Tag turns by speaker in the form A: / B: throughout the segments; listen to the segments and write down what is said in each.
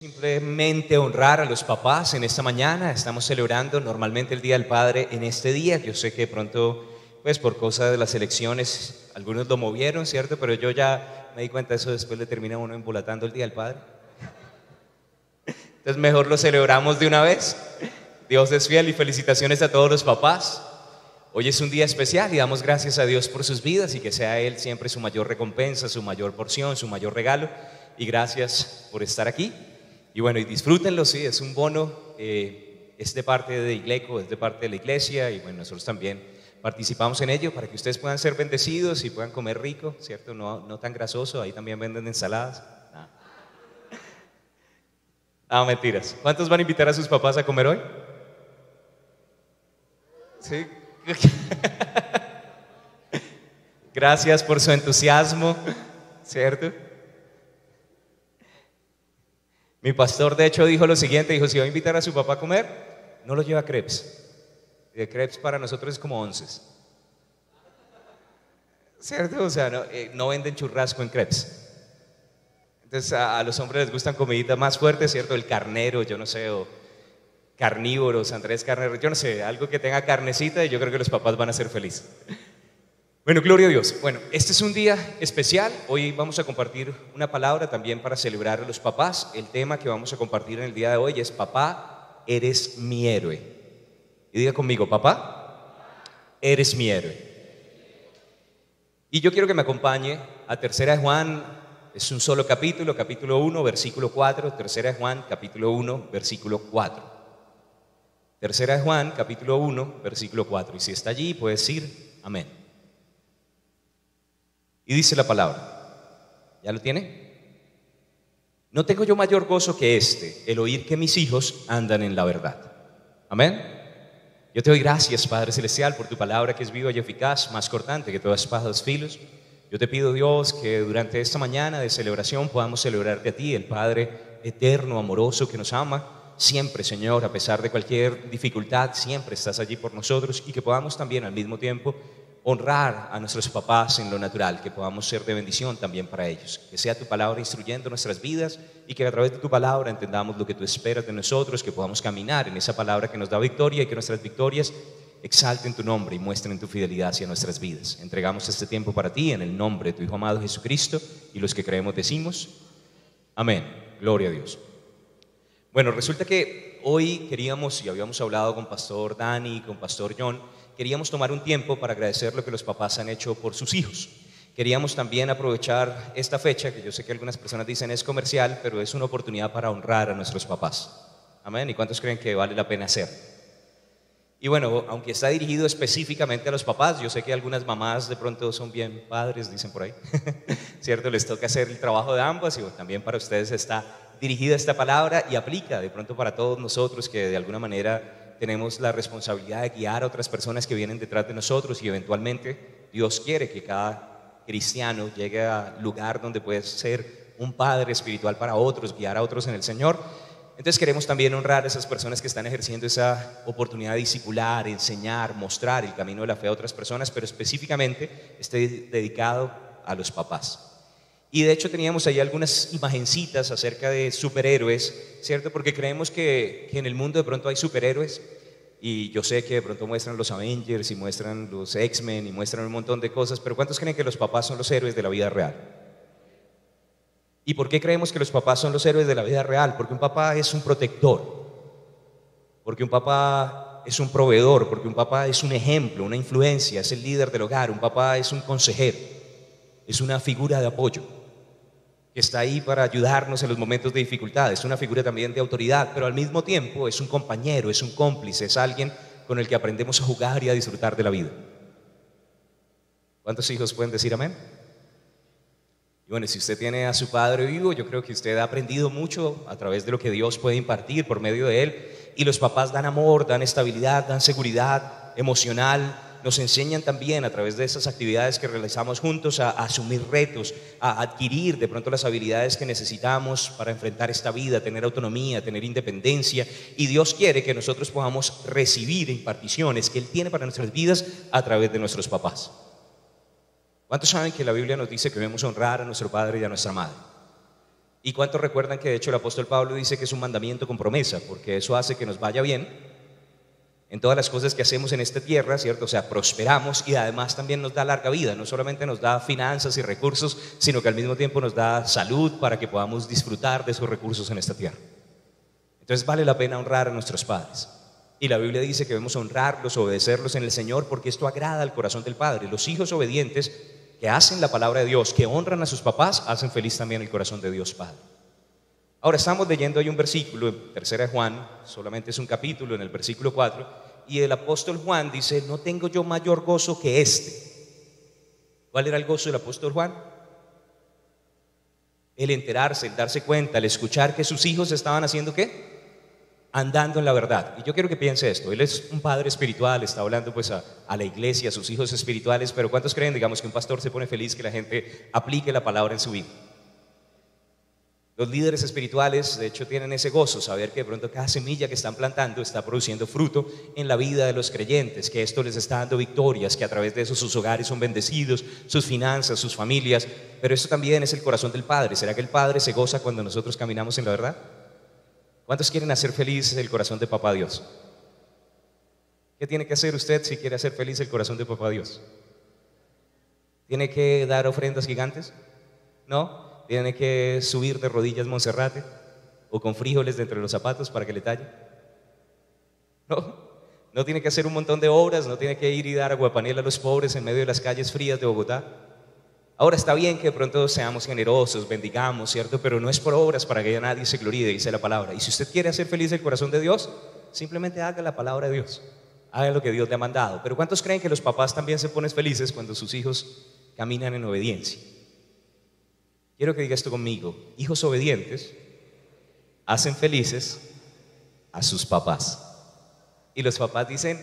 A: Simplemente honrar a los papás en esta mañana. Estamos celebrando normalmente el Día del Padre en este día. Yo sé que de pronto, pues por causa de las elecciones, algunos lo movieron, ¿cierto? Pero yo ya me di cuenta de eso, después le termina uno embolatando el Día del Padre. Entonces mejor lo celebramos de una vez. Dios es fiel y felicitaciones a todos los papás. Hoy es un día especial y damos gracias a Dios por sus vidas y que sea Él siempre su mayor recompensa, su mayor porción, su mayor regalo. Y gracias por estar aquí. Y bueno, y disfrútenlo, sí, es un bono, es de parte de Igleco, es de parte de la iglesia y bueno, nosotros también participamos en ello para que ustedes puedan ser bendecidos y puedan comer rico, ¿cierto? No tan grasoso, ahí también venden ensaladas. No, mentiras. ¿Cuántos van a invitar a sus papás a comer hoy? Sí. Gracias por su entusiasmo, ¿cierto? Mi pastor de hecho dijo lo siguiente, dijo, si va a invitar a su papá a comer, no lo lleva a crepes. Y de crepes para nosotros es como onces. ¿Cierto? O sea, no venden churrasco en crepes. Entonces a los hombres les gustan comiditas más fuertes, ¿cierto? El carnero, yo no sé, o carnívoros, Andrés Carnero, yo no sé, algo que tenga carnecita y yo creo que los papás van a ser felices. Bueno, gloria a Dios. Bueno, este es un día especial. Hoy vamos a compartir una palabra también para celebrar a los papás. El tema que vamos a compartir en el día de hoy es: Papá, eres mi héroe. Y diga conmigo: Papá, eres mi héroe. Y yo quiero que me acompañe a Tercera de Juan. Es un solo capítulo, capítulo 1, versículo 4. Tercera de Juan, capítulo 1, versículo 4. Tercera de Juan, capítulo 1, versículo 4. Y si está allí, puede decir amén. Y dice la palabra, ¿ya lo tiene? No tengo yo mayor gozo que este, el oír que mis hijos andan en la verdad. Amén. Yo te doy gracias, Padre Celestial, por tu palabra que es viva y eficaz, más cortante que toda espada de dos filos. Yo te pido, Dios, que durante esta mañana de celebración podamos celebrarte a ti, el Padre eterno, amoroso, que nos ama. Siempre, Señor, a pesar de cualquier dificultad, siempre estás allí por nosotros, y que podamos también al mismo tiempo honrar a nuestros papás en lo natural, que podamos ser de bendición también para ellos. Que sea tu palabra instruyendo nuestras vidas y que a través de tu palabra entendamos lo que tú esperas de nosotros, que podamos caminar en esa palabra que nos da victoria y que nuestras victorias exalten tu nombre y muestren tu fidelidad hacia nuestras vidas. Entregamos este tiempo para ti en el nombre de tu Hijo amado Jesucristo, y los que creemos decimos amén. Gloria a Dios. Bueno, resulta que hoy queríamos, y habíamos hablado con Pastor Dani y con Pastor John, queríamos tomar un tiempo para agradecer lo que los papás han hecho por sus hijos. Queríamos también aprovechar esta fecha, que yo sé que algunas personas dicen es comercial, pero es una oportunidad para honrar a nuestros papás. Amén. ¿Y cuántos creen que vale la pena hacer? Y bueno, aunque está dirigido específicamente a los papás, yo sé que algunas mamás de pronto son bien padres, dicen por ahí, ¿cierto? Les toca hacer el trabajo de ambas, y también para ustedes está dirigida esta palabra y aplica de pronto para todos nosotros que de alguna manera tenemos la responsabilidad de guiar a otras personas que vienen detrás de nosotros, y eventualmente Dios quiere que cada cristiano llegue al lugar donde puede ser un padre espiritual para otros, guiar a otros en el Señor. Entonces queremos también honrar a esas personas que están ejerciendo esa oportunidad de discipular, enseñar, mostrar el camino de la fe a otras personas, pero específicamente dedicado a los papás. Y de hecho teníamos ahí algunas imagencitas acerca de superhéroes, ¿cierto? Porque creemos que en el mundo de pronto hay superhéroes, y yo sé que de pronto muestran los Avengers y muestran los X-Men y muestran un montón de cosas, pero ¿cuántos creen que los papás son los héroes de la vida real? ¿Y por qué creemos que los papás son los héroes de la vida real? Porque un papá es un protector, porque un papá es un proveedor, porque un papá es un ejemplo, una influencia, es el líder del hogar, un papá es un consejero, es una figura de apoyo que está ahí para ayudarnos en los momentos de dificultad, es una figura también de autoridad, pero al mismo tiempo es un compañero, es un cómplice, es alguien con el que aprendemos a jugar y a disfrutar de la vida. ¿Cuántos hijos pueden decir amén? Y bueno, si usted tiene a su padre vivo, yo creo que usted ha aprendido mucho a través de lo que Dios puede impartir por medio de él. Y los papás dan amor, dan estabilidad, dan seguridad emocional. Nos enseñan también a través de esas actividades que realizamos juntos a asumir retos, a adquirir de pronto las habilidades que necesitamos para enfrentar esta vida, tener autonomía, tener independencia. Y Dios quiere que nosotros podamos recibir imparticiones que Él tiene para nuestras vidas a través de nuestros papás. ¿Cuántos saben que la Biblia nos dice que debemos honrar a nuestro padre y a nuestra madre? ¿Y cuántos recuerdan que de hecho el apóstol Pablo dice que es un mandamiento con promesa? Porque eso hace que nos vaya bien en todas las cosas que hacemos en esta tierra, ¿cierto? O sea, prosperamos y además también nos da larga vida. No solamente nos da finanzas y recursos, sino que al mismo tiempo nos da salud para que podamos disfrutar de esos recursos en esta tierra. Entonces vale la pena honrar a nuestros padres. Y la Biblia dice que debemos honrarlos, obedecerlos en el Señor, porque esto agrada al corazón del Padre. Los hijos obedientes que hacen la palabra de Dios, que honran a sus papás, hacen feliz también el corazón de Dios Padre. Ahora estamos leyendo hoy un versículo en Tercera de Juan, solamente es un capítulo, en el versículo 4, y el apóstol Juan dice: no tengo yo mayor gozo que este. ¿Cuál era el gozo del apóstol Juan? El enterarse, el darse cuenta, el escuchar que sus hijos estaban haciendo ¿qué? Andando en la verdad. Y yo quiero que piense esto. Él es un padre espiritual, está hablando pues a la iglesia, a sus hijos espirituales, pero ¿cuántos creen, digamos, que un pastor se pone feliz que la gente aplique la palabra en su vida? Los líderes espirituales, de hecho, tienen ese gozo, saber que de pronto cada semilla que están plantando está produciendo fruto en la vida de los creyentes, que esto les está dando victorias, que a través de eso sus hogares son bendecidos, sus finanzas, sus familias. Pero eso también es el corazón del Padre. ¿Será que el Padre se goza cuando nosotros caminamos en la verdad? ¿Cuántos quieren hacer feliz el corazón de Papá Dios? ¿Qué tiene que hacer usted si quiere hacer feliz el corazón de Papá Dios? ¿Tiene que dar ofrendas gigantes? ¿No? ¿Tiene que subir de rodillas Monserrate? ¿O con frijoles de entre los zapatos para que le talle? ¿No? ¿No tiene que hacer un montón de obras? ¿No tiene que ir y dar aguapanela a los pobres en medio de las calles frías de Bogotá? Ahora está bien que de pronto seamos generosos, bendigamos, ¿cierto? Pero no es por obras para que ya nadie se gloríe, dice la palabra. Y si usted quiere hacer feliz el corazón de Dios, simplemente haga la palabra de Dios, haga lo que Dios le ha mandado. Pero ¿cuántos creen que los papás también se ponen felices cuando sus hijos caminan en obediencia? Quiero que diga esto conmigo: hijos obedientes hacen felices a sus papás. Y los papás dicen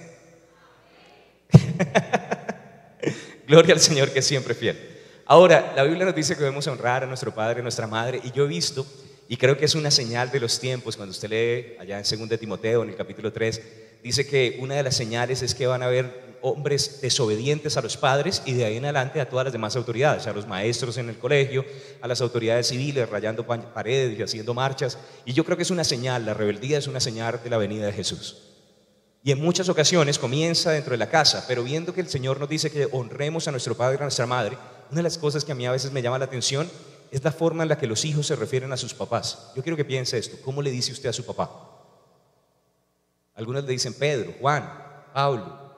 A: gloria al Señor, que es siempre fiel. Ahora, la Biblia nos dice que debemos honrar a nuestro padre, a nuestra madre, y yo he visto, y creo que es una señal de los tiempos, cuando usted lee allá en 2 de Timoteo, en el capítulo 3, dice que una de las señales es que van a haber hombres desobedientes a los padres, y de ahí en adelante a todas las demás autoridades, a los maestros en el colegio, a las autoridades civiles, rayando paredes y haciendo marchas. Y yo creo que es una señal, la rebeldía es una señal de la venida de Jesús. Y en muchas ocasiones comienza dentro de la casa, pero viendo que el Señor nos dice que honremos a nuestro padre y a nuestra madre, una de las cosas que a mí a veces me llama la atención es la forma en la que los hijos se refieren a sus papás. Yo quiero que piense esto: ¿cómo le dice usted a su papá? Algunos le dicen Pedro, Juan, Pablo,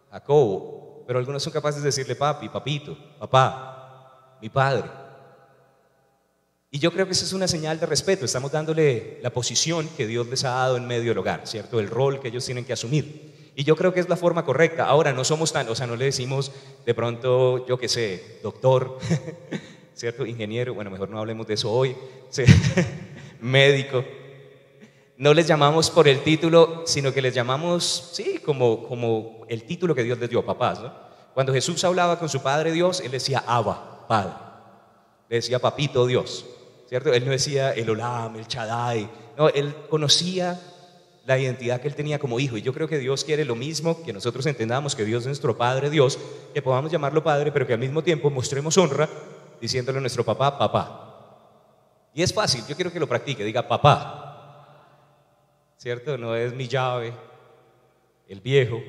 A: Jacobo, pero algunos son capaces de decirle papi, papito, papá, mi padre. Y yo creo que esa es una señal de respeto. Estamos dándole la posición que Dios les ha dado en medio del hogar, ¿cierto? El rol que ellos tienen que asumir. Y yo creo que es la forma correcta. Ahora, no somos tan, o sea, no le decimos de pronto, yo qué sé, doctor, ¿cierto? Ingeniero, bueno, mejor no hablemos de eso hoy, ¿sí? Médico. No les llamamos por el título, sino que les llamamos, sí, como el título que Dios les dio, papás, ¿no? Cuando Jesús hablaba con su Padre Dios, Él decía Abba, Padre. Le decía papito Dios, ¿cierto? Él no decía el Olam, el Shaddai. No, Él conocía la identidad que Él tenía como hijo. Y yo creo que Dios quiere lo mismo, que nosotros entendamos que Dios es nuestro Padre Dios, que podamos llamarlo Padre, pero que al mismo tiempo mostremos honra diciéndole a nuestro papá, papá. Y es fácil, yo quiero que lo practique, diga papá, ¿cierto? No es mi llave, el viejo,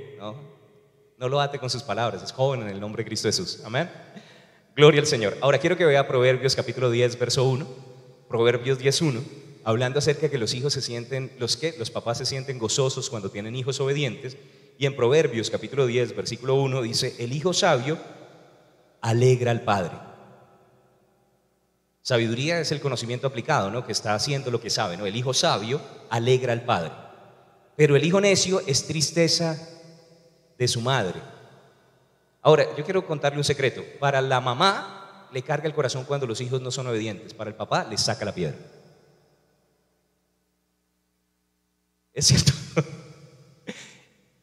A: no lo ate con sus palabras, es joven en el nombre de Cristo Jesús, amén. Gloria al Señor. Ahora quiero que vea Proverbios capítulo 10, verso 1, Proverbios 10:1, hablando acerca de que los hijos se sienten, los papás se sienten gozosos cuando tienen hijos obedientes. Y en Proverbios capítulo 10, versículo 1 dice: el hijo sabio alegra al padre. Sabiduría es el conocimiento aplicado, ¿no? Que está haciendo lo que sabe, ¿no? El hijo sabio alegra al padre, pero el hijo necio es tristeza de su madre. Ahora, yo quiero contarle un secreto. Para la mamá le carga el corazón cuando los hijos no son obedientes. Para el papá le saca la piedra. Es cierto.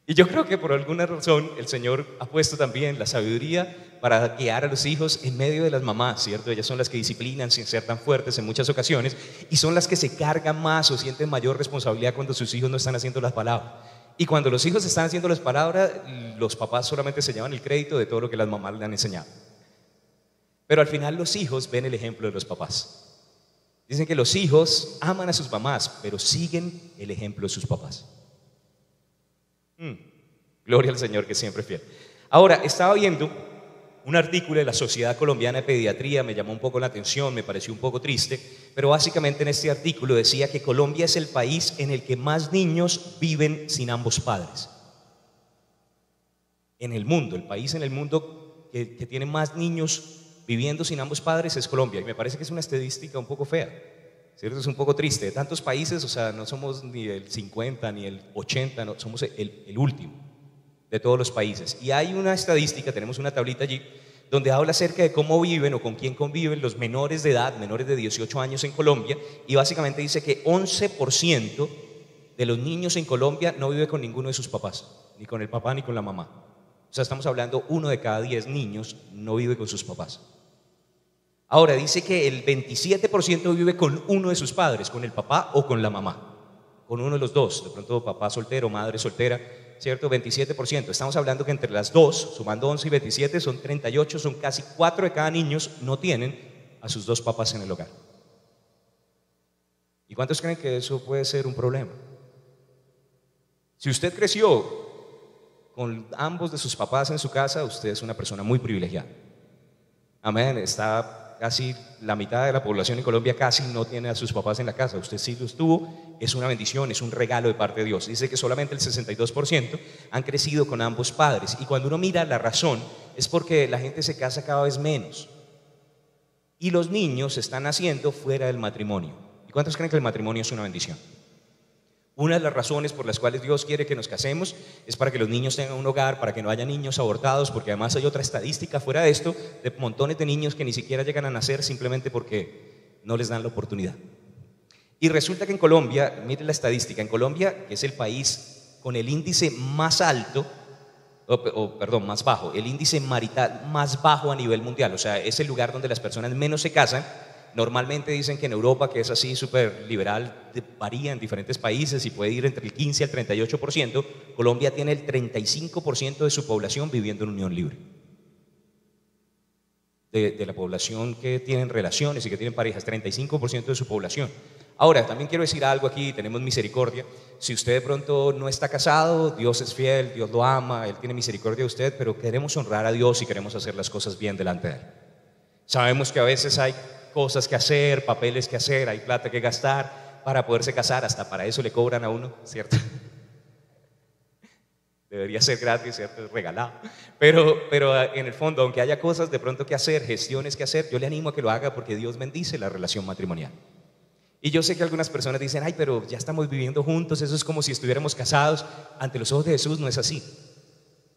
A: Y yo creo que por alguna razón el Señor ha puesto también la sabiduría para guiar a los hijos en medio de las mamás, ¿cierto? Ellas son las que disciplinan sin ser tan fuertes en muchas ocasiones, y son las que se cargan más o sienten mayor responsabilidad cuando sus hijos no están haciendo las palabras. Y cuando los hijos están haciendo las palabras, los papás solamente se llevan el crédito de todo lo que las mamás le han enseñado. Pero al final los hijos ven el ejemplo de los papás. Dicen que los hijos aman a sus mamás, pero siguen el ejemplo de sus papás. Gloria al Señor, que siempre es fiel. Ahora, estaba viendo un artículo de la Sociedad Colombiana de Pediatría, me llamó un poco la atención, me pareció un poco triste, pero básicamente en este artículo decía que Colombia es el país en el que más niños viven sin ambos padres. En el mundo, el país en el mundo que tiene más niños viviendo sin ambos padres es Colombia, y me parece que es una estadística un poco fea, ¿cierto? Es un poco triste. De tantos países, o sea, no somos ni el 50 ni el 80, no, somos el último de todos los países. Y hay una estadística, tenemos una tablita allí, donde habla acerca de cómo viven o con quién conviven los menores de edad, menores de 18 años en Colombia, y básicamente dice que 11% de los niños en Colombia no vive con ninguno de sus papás, ni con el papá ni con la mamá. O sea, estamos hablando 1 de cada 10 niños no vive con sus papás. Ahora, dice que el 27% vive con uno de sus padres, con el papá o con la mamá, con uno de los dos, de pronto papá soltero, madre soltera, ¿cierto? 27%. Estamos hablando que entre las dos, sumando 11 y 27, son 38, son casi 4 de cada niños no tienen a sus dos papás en el hogar. ¿Y cuántos creen que eso puede ser un problema? Si usted creció con ambos de sus papás en su casa, usted es una persona muy privilegiada. Amén. Está casi la mitad de la población en Colombia casi no tiene a sus papás en la casa. Usted sí los tuvo, es una bendición, es un regalo de parte de Dios. Dice que solamente el 62% han crecido con ambos padres. Y cuando uno mira la razón, es porque la gente se casa cada vez menos. Y los niños están naciendo fuera del matrimonio. ¿Y cuántos creen que el matrimonio es una bendición? Una de las razones por las cuales Dios quiere que nos casemos es para que los niños tengan un hogar, para que no haya niños abortados, porque además hay otra estadística fuera de esto, de montones de niños que ni siquiera llegan a nacer simplemente porque no les dan la oportunidad. Y resulta que en Colombia, miren la estadística, en Colombia, que es el país con el índice más alto, más bajo, el índice marital más bajo a nivel mundial, o sea, es el lugar donde las personas menos se casan. Normalmente dicen que en Europa, que es así súper liberal, varía en diferentes países y puede ir entre el 15 al 38%. Colombia tiene el 35% de su población viviendo en unión libre. De la población que tienen relaciones y que tienen parejas, 35% de su población. Ahora, también quiero decir algo aquí, tenemos misericordia. Si usted de pronto no está casado, Dios es fiel, Dios lo ama, Él tiene misericordia de usted, pero queremos honrar a Dios y queremos hacer las cosas bien delante de Él. Sabemos que a veces hay cosas que hacer, papeles que hacer, hay plata que gastar para poderse casar, hasta para eso le cobran a uno, ¿cierto? Debería ser gratis, ¿cierto? Regalado. Pero en el fondo, aunque haya cosas de pronto que hacer, gestiones que hacer, yo le animo a que lo haga porque Dios bendice la relación matrimonial. Y yo sé que algunas personas dicen, ay, pero ya estamos viviendo juntos, eso es como si estuviéramos casados. Ante los ojos de Jesús no es así.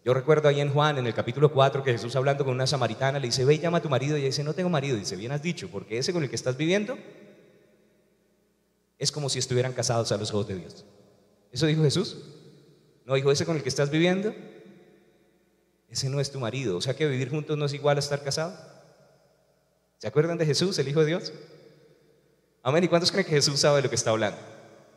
A: Yo recuerdo ahí en Juan, en el capítulo 4, que Jesús hablando con una samaritana le dice, ve y llama a tu marido, y ella dice, no tengo marido. Y dice, bien has dicho, porque ese con el que estás viviendo es como si estuvieran casados a los ojos de Dios. ¿Eso dijo Jesús? No, dijo, ese con el que estás viviendo, ese no es tu marido. O sea que vivir juntos no es igual a estar casados. ¿Se acuerdan de Jesús, el Hijo de Dios? Amén. ¿Y cuántos creen que Jesús sabe de lo que está hablando?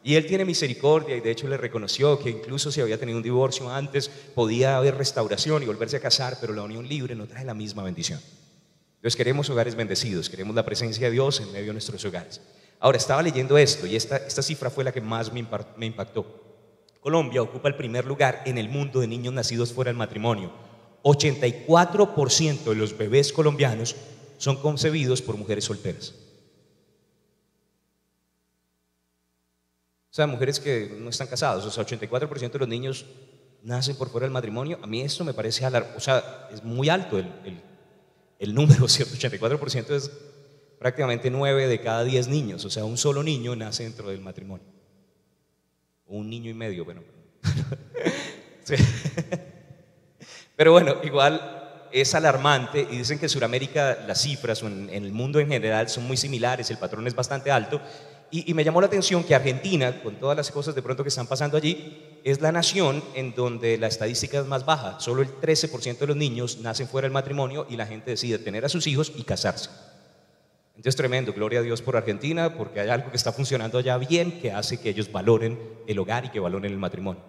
A: Y Él tiene misericordia y de hecho le reconoció que incluso si había tenido un divorcio antes, podía haber restauración y volverse a casar, pero la unión libre no trae la misma bendición. Entonces queremos hogares bendecidos, queremos la presencia de Dios en medio de nuestros hogares. Ahora, estaba leyendo esto y esta cifra fue la que más me impactó. Colombia ocupa el primer lugar en el mundo de niños nacidos fuera del matrimonio. 84% de los bebés colombianos son concebidos por mujeres solteras. O sea, mujeres que no están casadas, o sea, 84% de los niños nacen por fuera del matrimonio. A mí esto me parece o sea, es muy alto el número, ¿cierto? 84% es prácticamente 9 de cada 10 niños, o sea, un solo niño nace dentro del matrimonio. O un niño y medio, bueno. Sí. Pero bueno, igual es alarmante y dicen que en Sudamérica las cifras o en el mundo en general son muy similares, el patrón es bastante alto. Y me llamó la atención que Argentina, con todas las cosas de pronto que están pasando allí, es la nación en donde la estadística es más baja. Solo el 13% de los niños nacen fuera del matrimonio y la gente decide tener a sus hijos y casarse. Entonces, tremendo, gloria a Dios por Argentina, porque hay algo que está funcionando allá bien que hace que ellos valoren el hogar y que valoren el matrimonio.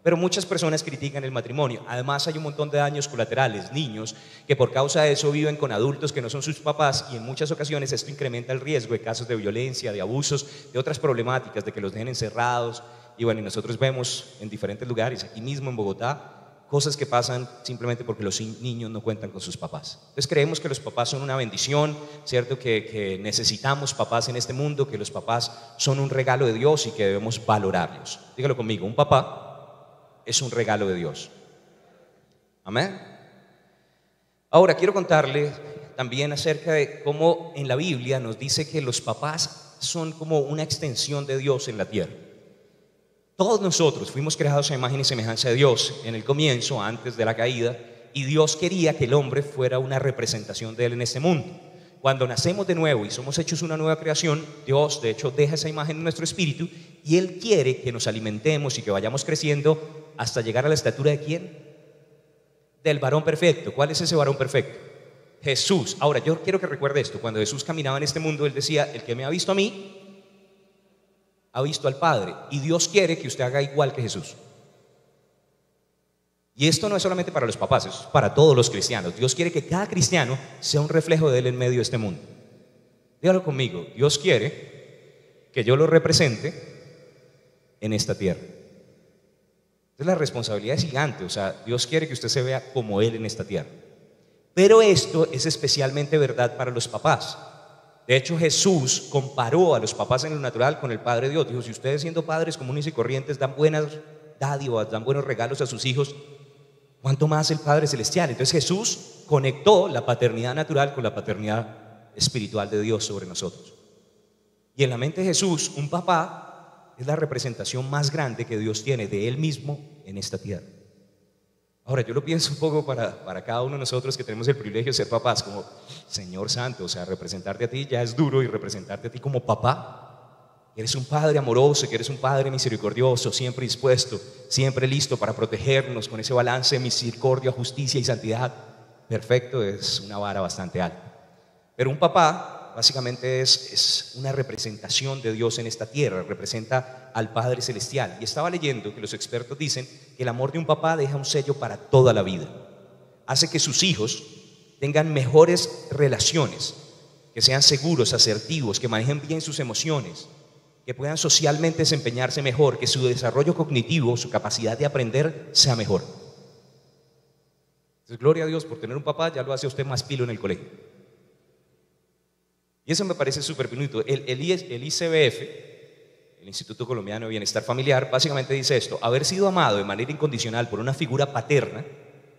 A: pero muchas personas critican el matrimonio. Además hay un montón de daños colaterales, niños que por causa de eso viven con adultos que no son sus papás, y en muchas ocasiones esto incrementa el riesgo de casos de violencia, de abusos, de otras problemáticas, de que los dejen encerrados. Y bueno, y nosotros vemos en diferentes lugares, aquí mismo en Bogotá, cosas que pasan simplemente porque los niños no cuentan con sus papás. Entonces creemos que los papás son una bendición, ¿cierto? Que necesitamos papás en este mundo, que los papás son un regalo de Dios y que debemos valorarlos. Dígalo conmigo, un papá es un regalo de Dios. Amén. Ahora quiero contarle también acerca de cómo en la Biblia nos dice que los papás son como una extensión de Dios en la tierra. Todos nosotros fuimos creados a imagen y semejanza de Dios en el comienzo, antes de la caída, y Dios quería que el hombre fuera una representación de Él en este mundo. Cuando nacemos de nuevo y somos hechos una nueva creación, Dios de hecho deja esa imagen en nuestro espíritu y Él quiere que nos alimentemos y que vayamos creciendo hasta llegar a la estatura ¿de quién? Del varón perfecto. ¿Cuál es ese varón perfecto? Jesús. Ahora yo quiero que recuerde esto: cuando Jesús caminaba en este mundo, Él decía: el que me ha visto a mí ha visto al Padre, y Dios quiere que usted haga igual que Jesús. Y esto no es solamente para los papás, es para todos los cristianos. Dios quiere que cada cristiano sea un reflejo de Él en medio de este mundo. Dígalo conmigo: Dios quiere que yo lo represente en esta tierra. Entonces la responsabilidad es gigante, o sea, Dios quiere que usted se vea como Él en esta tierra. Pero esto es especialmente verdad para los papás. De hecho, Jesús comparó a los papás en lo natural con el Padre Dios. Dijo: si ustedes, siendo padres comunes y corrientes, dan buenas dádivas, dan buenos regalos a sus hijos, ¿cuánto más el Padre Celestial? Entonces Jesús conectó la paternidad natural con la paternidad espiritual de Dios sobre nosotros. Y en la mente de Jesús, un papá es la representación más grande que Dios tiene de Él mismo en esta tierra. Ahora, yo lo pienso un poco para cada uno de nosotros que tenemos el privilegio de ser papás, como Señor Santo, o sea, representarte a ti ya es duro, y representarte a ti como papá, que eres un padre amoroso, que eres un padre misericordioso, siempre dispuesto, siempre listo para protegernos con ese balance de misericordia, justicia y santidad perfecto, es una vara bastante alta. Pero un papá básicamente es una representación de Dios en esta tierra, representa al Padre Celestial. Y estaba leyendo que los expertos dicen que el amor de un papá deja un sello para toda la vida. Hace que sus hijos tengan mejores relaciones, que sean seguros, asertivos, que manejen bien sus emociones, que puedan socialmente desempeñarse mejor, que su desarrollo cognitivo, su capacidad de aprender sea mejor. Entonces, gloria a Dios por tener un papá, ya lo hace a usted más pilo en el colegio. Y eso me parece súper bonito. El ICBF, el Instituto Colombiano de Bienestar Familiar, básicamente dice esto: haber sido amado de manera incondicional por una figura paterna,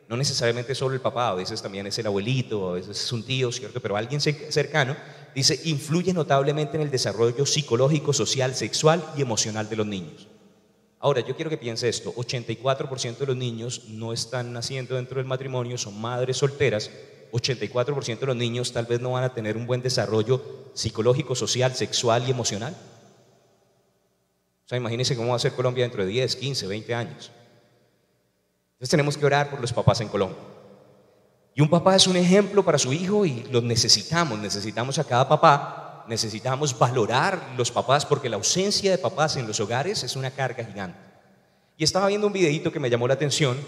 A: no necesariamente solo el papá, a veces también es el abuelito, a veces es un tío, ¿cierto? Pero alguien cercano, dice, influye notablemente en el desarrollo psicológico, social, sexual y emocional de los niños. Ahora, yo quiero que piense esto: 84% de los niños no están naciendo dentro del matrimonio, son madres solteras. 84% de los niños tal vez no van a tener un buen desarrollo psicológico, social, sexual y emocional. O sea, imagínense cómo va a ser Colombia dentro de 10, 15, 20 años. Entonces tenemos que orar por los papás en Colombia. Y un papá es un ejemplo para su hijo y los necesitamos a cada papá, necesitamos valorar los papás, porque la ausencia de papás en los hogares es una carga gigante. Y estaba viendo un videito que me llamó la atención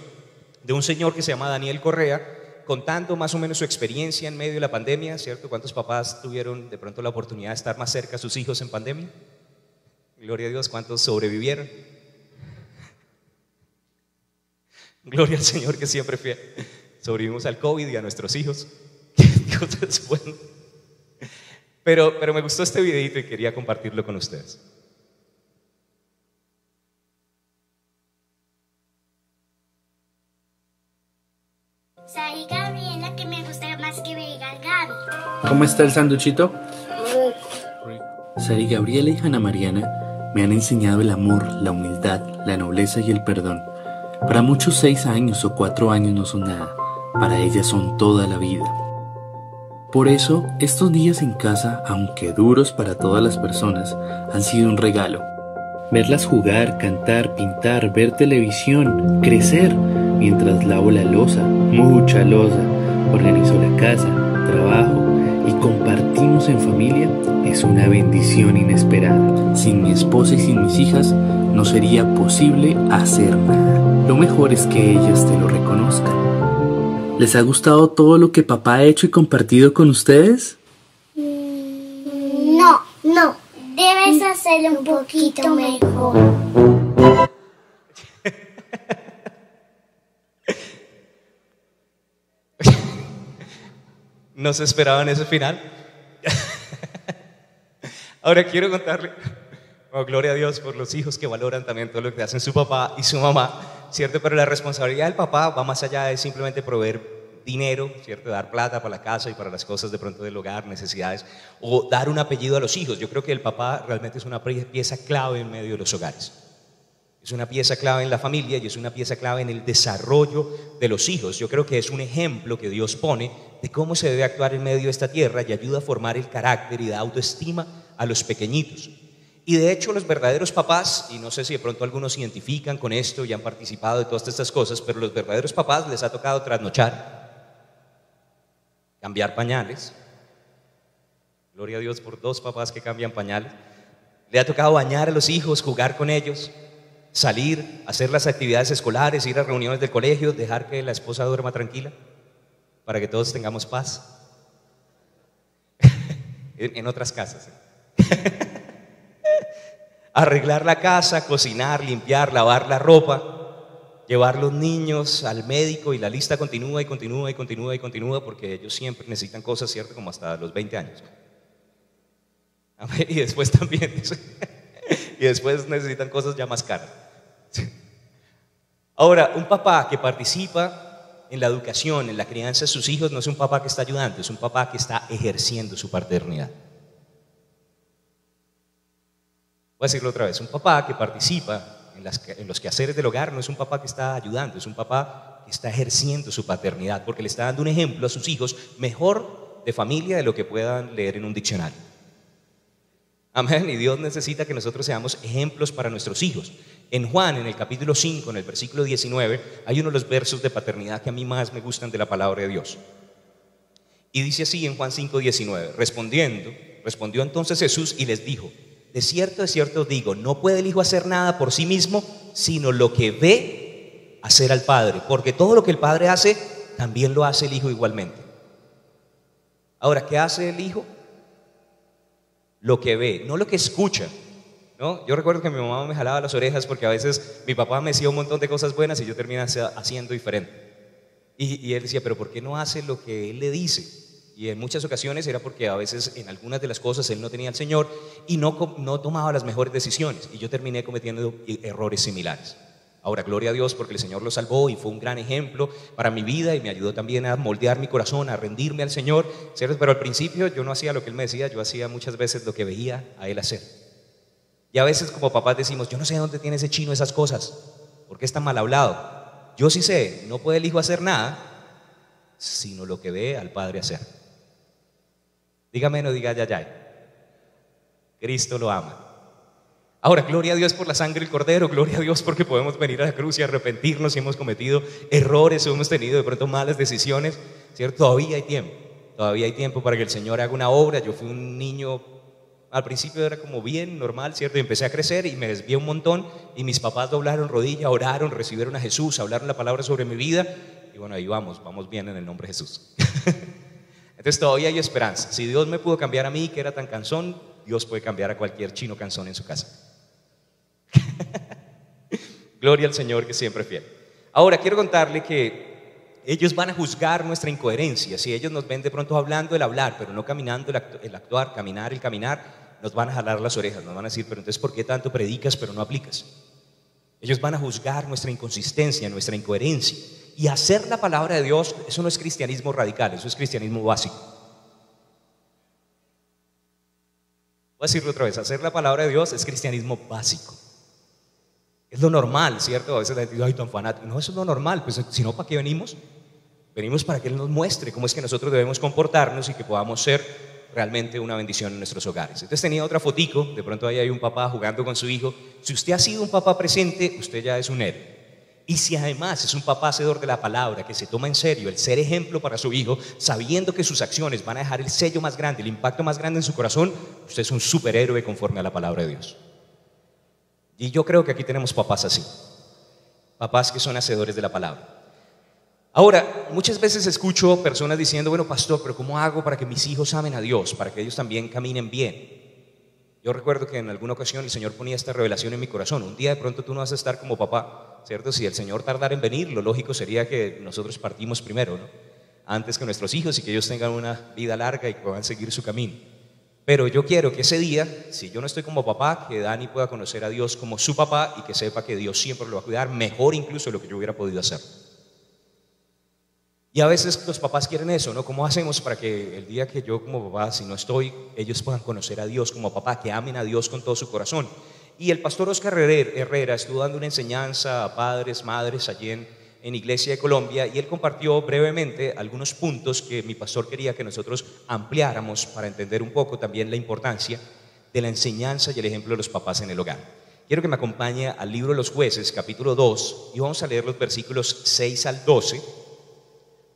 A: de un señor que se llama Daniel Correa, contando más o menos su experiencia en medio de la pandemia, ¿cierto? ¿Cuántos papás tuvieron de pronto la oportunidad de estar más cerca a sus hijos en pandemia? Gloria a Dios. ¿Cuántos sobrevivieron? Gloria al Señor, que siempre sobrevivimos al COVID y a nuestros hijos. Dios es bueno. Pero me gustó este videito y quería compartirlo con ustedes.
B: Soy Gabriela, que me gusta más que me digan Gaby.
C: ¿Cómo está el sanduchito? Sari Gabriela y Hanna Mariana me han enseñado el amor, la humildad, la nobleza y el perdón. Para muchos 6 años o 4 años no son nada, para ellas son toda la vida. Por eso, estos días en casa, aunque duros para todas las personas, han sido un regalo. Verlas jugar, cantar, pintar, ver televisión, crecer, mientras lavo la loza, mucha loza, organizo la casa, trabajo y compartimos en familia, es es una bendición inesperada. Sin mi esposa y sin mis hijas no sería posible hacer nada. Lo mejor es que ellas te lo reconozcan. ¿Les ha gustado todo lo que papá ha hecho y compartido con ustedes?
B: No, debes hacerlo un poquito mejor.
A: ¿No se esperaban ese final? Ahora quiero contarle, oh, gloria a Dios por los hijos que valoran también todo lo que hacen su papá y su mamá, ¿cierto? Pero la responsabilidad del papá va más allá de simplemente proveer dinero, ¿cierto? Dar plata para la casa y para las cosas de pronto del hogar, necesidades, o dar un apellido a los hijos. Yo creo que el papá realmente es una pieza clave en medio de los hogares. Es una pieza clave en la familia y es una pieza clave en el desarrollo de los hijos. Yo creo que es un ejemplo que Dios pone de cómo se debe actuar en medio de esta tierra y ayuda a formar el carácter y da autoestima a los pequeñitos. Y de hecho los verdaderos papás, y no sé si de pronto algunos se identifican con esto y han participado de todas estas cosas, pero los verdaderos papás les ha tocado trasnochar, cambiar pañales. Gloria a Dios por 2 papás que cambian pañales. Le ha tocado bañar a los hijos, jugar con ellos, salir, hacer las actividades escolares, ir a reuniones del colegio, dejar que la esposa duerma tranquila para que todos tengamos paz. En otras casas. Arreglar la casa, cocinar, limpiar, lavar la ropa, llevar los niños al médico y la lista continúa y continúa y continúa y continúa porque ellos siempre necesitan cosas, ¿cierto? Como hasta los 20 años. Y después también y después necesitan cosas ya más caras. Ahora, un papá que participa en la educación, en la crianza de sus hijos, no es un papá que está ayudando, es un papá que está ejerciendo su paternidad. Voy a decirlo otra vez, un papá que participa en los quehaceres del hogar no es un papá que está ayudando, es un papá que está ejerciendo su paternidad, porque le está dando un ejemplo a sus hijos mejor de familia de lo que puedan leer en un diccionario. Amén, y Dios necesita que nosotros seamos ejemplos para nuestros hijos. En Juan, en el capítulo 5, en el versículo 19, hay uno de los versos de paternidad que a mí más me gustan de la palabra de Dios. Y dice así en Juan 5, 19, respondió entonces Jesús y les dijo: de cierto os digo, no puede el Hijo hacer nada por sí mismo, sino lo que ve hacer al Padre, porque todo lo que el Padre hace, también lo hace el Hijo igualmente. Ahora, ¿qué hace el Hijo? Lo que ve, no lo que escucha, ¿no? Yo recuerdo que mi mamá me jalaba las orejas porque a veces mi papá me decía un montón de cosas buenas y yo terminaba haciendo diferente. Y él decía, pero ¿por qué no hace lo que él le dice? Y en muchas ocasiones era porque a veces en algunas de las cosas él no tenía al Señor y no tomaba las mejores decisiones. Y yo terminé cometiendo errores similares. Ahora, gloria a Dios porque el Señor lo salvó y fue un gran ejemplo para mi vida y me ayudó también a moldear mi corazón, a rendirme al Señor, ¿cierto? Pero al principio yo no hacía lo que Él me decía, yo hacía muchas veces lo que veía a Él hacer. Y a veces como papás decimos, yo no sé de dónde tiene ese chino esas cosas, ¿por qué está mal hablado? Yo sí sé, no puede el Hijo hacer nada, sino lo que ve al Padre hacer. Dígame, no diga ya. Cristo lo ama. Ahora, gloria a Dios por la sangre del Cordero, gloria a Dios porque podemos venir a la cruz y arrepentirnos si hemos cometido errores o hemos tenido de pronto malas decisiones, ¿cierto? Todavía hay tiempo para que el Señor haga una obra. Yo fui un niño, al principio era como bien normal, ¿cierto? Y empecé a crecer y me desvié un montón y mis papás doblaron rodilla, oraron, recibieron a Jesús, hablaron la palabra sobre mi vida y bueno, ahí vamos bien en el nombre de Jesús. Entonces todavía hay esperanza. Si Dios me pudo cambiar a mí que era tan cansón, Dios puede cambiar a cualquier chino cansón en su casa. Gloria al Señor que siempre es fiel. Ahora quiero contarle que ellos van a juzgar nuestra incoherencia. Si ellos nos ven de pronto hablando el hablar, pero no caminando el actuar, caminar el caminar, nos van a jalar las orejas, nos van a decir, pero entonces ¿por qué tanto predicas pero no aplicas? Ellos van a juzgar nuestra inconsistencia, nuestra incoherencia. Y hacer la palabra de Dios, eso no es cristianismo radical, eso es cristianismo básico. Voy a decirlo otra vez, hacer la palabra de Dios es cristianismo básico. Es lo normal, ¿cierto? A veces la gente dice, ay, tan fanático. No, eso es lo normal, pues si no, ¿para qué venimos? Venimos para que Él nos muestre cómo es que nosotros debemos comportarnos y que podamos ser realmente una bendición en nuestros hogares. Entonces tenía otra fotico, de pronto ahí hay un papá jugando con su hijo. Si usted ha sido un papá presente, usted ya es un héroe. Y si además es un papá hacedor de la palabra, que se toma en serio el ser ejemplo para su hijo, sabiendo que sus acciones van a dejar el sello más grande, el impacto más grande en su corazón, usted es un superhéroe conforme a la palabra de Dios. Y yo creo que aquí tenemos papás así, papás que son hacedores de la palabra. Ahora, muchas veces escucho personas diciendo, bueno, pastor, pero ¿cómo hago para que mis hijos amen a Dios, para que ellos también caminen bien? Yo recuerdo que en alguna ocasión el Señor ponía esta revelación en mi corazón. Un día de pronto tú no vas a estar como papá, ¿cierto? Si el Señor tardara en venir, lo lógico sería que nosotros partimos primero, ¿no? Antes que nuestros hijos, y que ellos tengan una vida larga y puedan seguir su camino. Pero yo quiero que ese día, si yo no estoy como papá, que Dani pueda conocer a Dios como su papá y que sepa que Dios siempre lo va a cuidar, mejor incluso de lo que yo hubiera podido hacer. Y a veces los papás quieren eso, ¿no? ¿Cómo hacemos para que el día que yo como papá, si no estoy, ellos puedan conocer a Dios como papá, que amen a Dios con todo su corazón? Y el pastor Oscar Herrera estuvo dando una enseñanza a padres, madres allí en Iglesia de Colombia, y él compartió brevemente algunos puntos que mi pastor quería que nosotros ampliáramos para entender un poco también la importancia de la enseñanza y el ejemplo de los papás en el hogar. Quiero que me acompañe al libro de los Jueces, capítulo 2, y vamos a leer los versículos 6 al 12.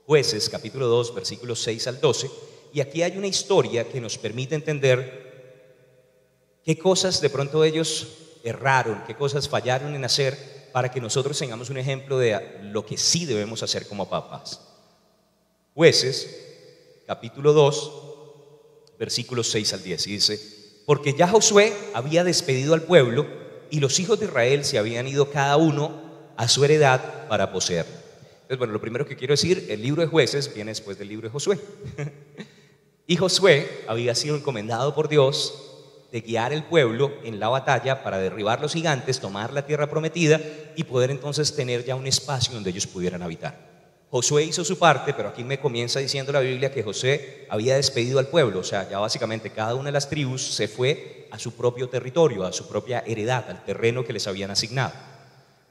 A: Jueces, capítulo 2, versículos 6 al 12, y aquí hay una historia que nos permite entender qué cosas de pronto ellos erraron, qué cosas fallaron en hacer para que nosotros tengamos un ejemplo de lo que sí debemos hacer como papás. Jueces, capítulo 2, versículos 6 al 10, y dice, porque ya Josué había despedido al pueblo y los hijos de Israel se habían ido cada uno a su heredad para poseer. Entonces, bueno, lo primero que quiero decir, el libro de Jueces viene después del libro de Josué. Y Josué había sido encomendado por Dios de guiar el pueblo en la batalla para derribar los gigantes, tomar la tierra prometida y poder entonces tener ya un espacio donde ellos pudieran habitar. Josué hizo su parte, pero aquí me comienza diciendo la Biblia que Josué había despedido al pueblo, o sea, ya básicamente cada una de las tribus se fue a su propio territorio, a su propia heredad, al terreno que les habían asignado.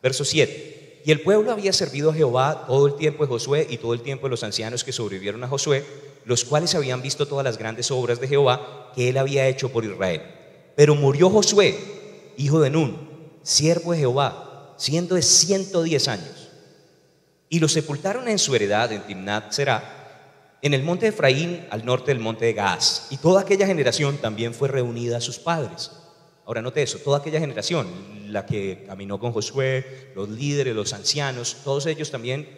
A: Verso 7. Y el pueblo había servido a Jehová todo el tiempo de Josué y todo el tiempo de los ancianos que sobrevivieron a Josué, los cuales habían visto todas las grandes obras de Jehová que él había hecho por Israel. Pero murió Josué, hijo de Nun, siervo de Jehová, siendo de 110 años. Y lo sepultaron en su heredad en Timnat Será, en el monte de Efraín, al norte del monte de Gaas. Y toda aquella generación también fue reunida a sus padres. Ahora note eso, toda aquella generación, la que caminó con Josué, los líderes, los ancianos, todos ellos también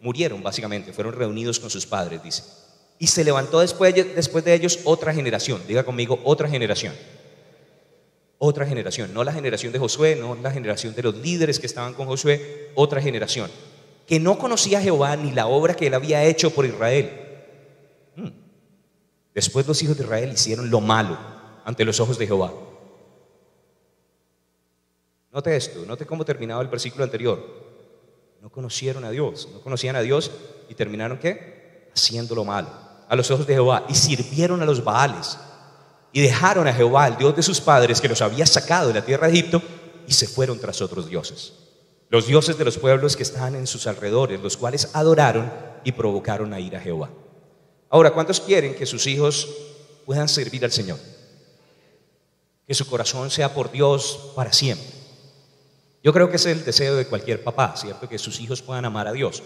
A: murieron básicamente, fueron reunidos con sus padres, dice. Y se levantó después de ellos otra generación, diga conmigo, otra generación. Otra generación, no la generación de Josué, no la generación de los líderes que estaban con Josué, otra generación, que no conocía a Jehová ni la obra que él había hecho por Israel. Después los hijos de Israel hicieron lo malo ante los ojos de Jehová. Note esto, note cómo terminaba el versículo anterior. No conocieron a Dios, no conocían a Dios y terminaron ¿qué? Haciendo lo malo a los ojos de Jehová, y sirvieron a los Baales y dejaron a Jehová, el Dios de sus padres, que los había sacado de la tierra de Egipto, y se fueron tras otros dioses, los dioses de los pueblos que estaban en sus alrededores, los cuales adoraron y provocaron a ira a Jehová. Ahora, ¿cuántos quieren que sus hijos puedan servir al Señor? Que su corazón sea por Dios para siempre. Yo creo que ese es el deseo de cualquier papá, ¿cierto? Que sus hijos puedan amar a Dios.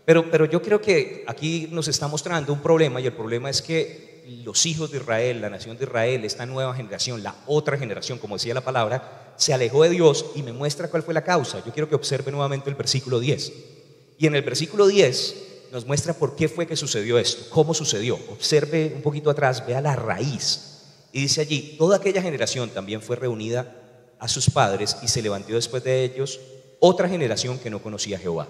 A: Pero yo creo que aquí nos está mostrando un problema, y el problema es que los hijos de Israel, la nación de Israel, esta nueva generación, la otra generación, como decía la palabra, se alejó de Dios, y me muestra cuál fue la causa. Yo quiero que observe nuevamente el versículo 10. Y en el versículo 10 nos muestra por qué fue que sucedió esto, cómo sucedió. Observe un poquito atrás, vea la raíz. Y dice allí, toda aquella generación también fue reunida a sus padres, y se levantó después de ellos otra generación que no conocía a Jehová.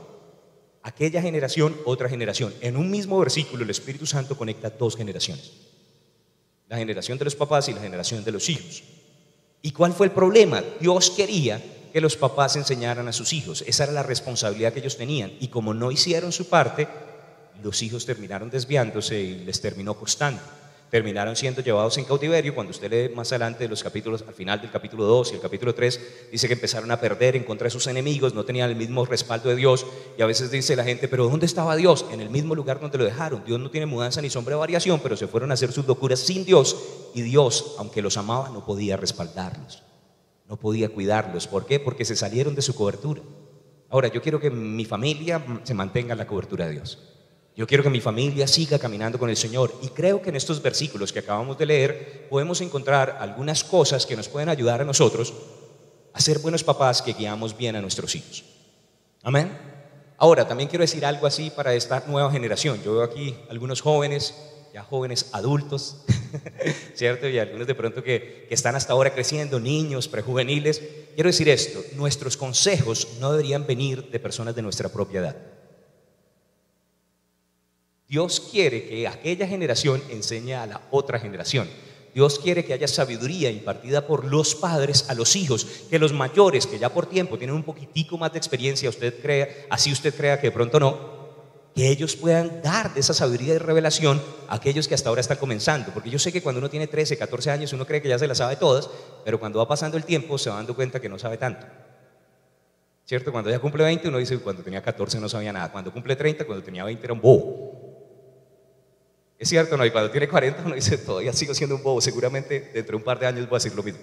A: Aquella generación, otra generación. En un mismo versículo el Espíritu Santo conecta dos generaciones: la generación de los papás y la generación de los hijos. ¿Y cuál fue el problema? Dios quería que los papás enseñaran a sus hijos. Esa era la responsabilidad que ellos tenían, y como no hicieron su parte, los hijos terminaron desviándose y les terminó costando. Terminaron siendo llevados en cautiverio. Cuando usted lee más adelante de los capítulos, al final del capítulo 2 y el capítulo 3, dice que empezaron a perder en contra de sus enemigos, no tenían el mismo respaldo de Dios, y a veces dice la gente, pero ¿dónde estaba Dios? En el mismo lugar donde lo dejaron. Dios no tiene mudanza ni sombra de variación, pero se fueron a hacer sus locuras sin Dios, y Dios, aunque los amaba, no podía respaldarlos, no podía cuidarlos. ¿Por qué? Porque se salieron de su cobertura. Ahora, yo quiero que mi familia se mantenga en la cobertura de Dios. Yo quiero que mi familia siga caminando con el Señor. Y creo que en estos versículos que acabamos de leer podemos encontrar algunas cosas que nos pueden ayudar a nosotros a ser buenos papás que guiamos bien a nuestros hijos. Amén. Ahora, también quiero decir algo así para esta nueva generación. Yo veo aquí algunos jóvenes, ya jóvenes adultos, ¿cierto? Y algunos de pronto que están hasta ahora creciendo, niños, prejuveniles. Quiero decir esto: nuestros consejos no deberían venir de personas de nuestra propia edad. Dios quiere que aquella generación enseñe a la otra generación. Dios quiere que haya sabiduría impartida por los padres a los hijos, que los mayores, que ya por tiempo tienen un poquitico más de experiencia, usted crea que de pronto no, que ellos puedan dar de esa sabiduría y revelación a aquellos que hasta ahora están comenzando. Porque yo sé que cuando uno tiene 13, 14 años, uno cree que ya se las sabe todas, pero cuando va pasando el tiempo se va dando cuenta que no sabe tanto. ¿Cierto? Cuando ya cumple 20, uno dice, cuando tenía 14 no sabía nada. Cuando cumple 30, cuando tenía 20 era un bobo. Es cierto, ¿no? Y cuando tiene 40 uno dice, todavía sigo siendo un bobo, seguramente dentro de un par de años voy a decir lo mismo.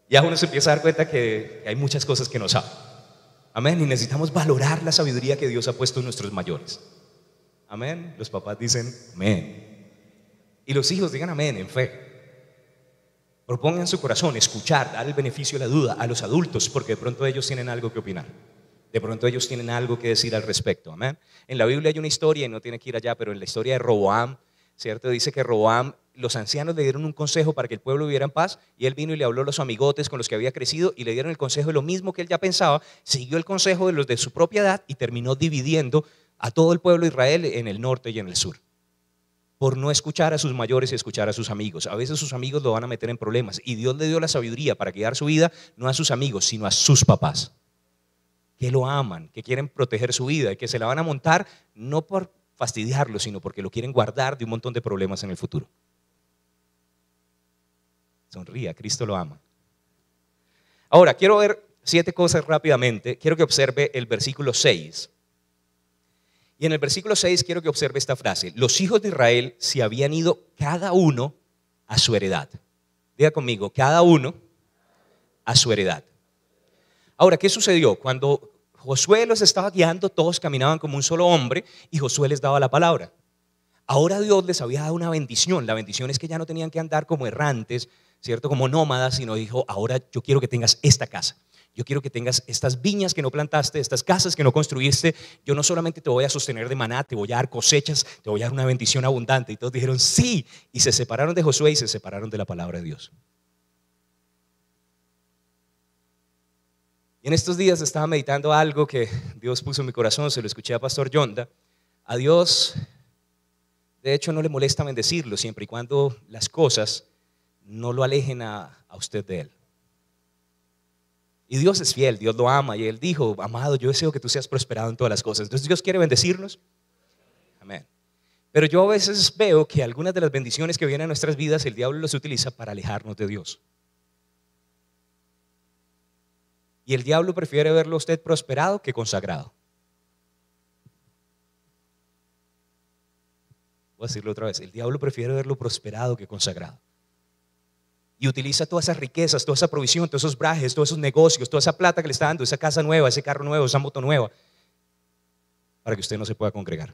A: Ya uno se empieza a dar cuenta que hay muchas cosas que no sabe. Amén. Y necesitamos valorar la sabiduría que Dios ha puesto en nuestros mayores. Amén. Los papás dicen amén. Y los hijos digan amén en fe. Propongan su corazón, escuchar, dar el beneficio de la duda a los adultos, porque de pronto ellos tienen algo que opinar. De pronto ellos tienen algo que decir al respecto. Amén. En la Biblia hay una historia, y no tiene que ir allá, pero en la historia de Roboam, ¿cierto? Dice que Roboam, los ancianos le dieron un consejo para que el pueblo viviera en paz, y él vino y le habló a los amigotes con los que había crecido y le dieron el consejo de lo mismo que él ya pensaba. Siguió el consejo de los de su propia edad y terminó dividiendo a todo el pueblo de Israel en el norte y en el sur, por no escuchar a sus mayores y escuchar a sus amigos. A veces sus amigos lo van a meter en problemas, y Dios le dio la sabiduría para guiar su vida, no a sus amigos, sino a sus papás, que lo aman, que quieren proteger su vida y que se la van a montar no por fastidiarlo, sino porque lo quieren guardar de un montón de problemas en el futuro. Sonría, Cristo lo ama. Ahora, quiero ver 7 cosas rápidamente. Quiero que observe el versículo 6. Y en el versículo 6 quiero que observe esta frase: los hijos de Israel se habían ido cada uno a su heredad. Diga conmigo, cada uno a su heredad. Ahora, ¿qué sucedió? Cuando Josué los estaba guiando, todos caminaban como un solo hombre y Josué les daba la palabra. Ahora Dios les había dado una bendición. La bendición es que ya no tenían que andar como errantes, ¿cierto? Como nómadas, sino dijo: ahora yo quiero que tengas esta casa. Yo quiero que tengas estas viñas que no plantaste, estas casas que no construiste. Yo no solamente te voy a sostener de maná, te voy a dar cosechas, te voy a dar una bendición abundante. Y todos dijeron sí, y se separaron de Josué y se separaron de la palabra de Dios. Y en estos días estaba meditando algo que Dios puso en mi corazón, se lo escuché a Pastor Yonda. A Dios, de hecho, no le molesta bendecirlo, siempre y cuando las cosas no lo alejen a usted de Él. Y Dios es fiel, Dios lo ama, y Él dijo: amado, yo deseo que tú seas prosperado en todas las cosas. Entonces Dios quiere bendecirnos. Amén. Pero yo a veces veo que algunas de las bendiciones que vienen a nuestras vidas, el diablo las utiliza para alejarnos de Dios. Y el diablo prefiere verlo a usted prosperado que consagrado. Voy a decirlo otra vez: el diablo prefiere verlo prosperado que consagrado. Y utiliza todas esas riquezas, toda esa provisión, todos esos brajes, todos esos negocios, toda esa plata que le está dando, esa casa nueva, ese carro nuevo, esa moto nueva, para que usted no se pueda congregar.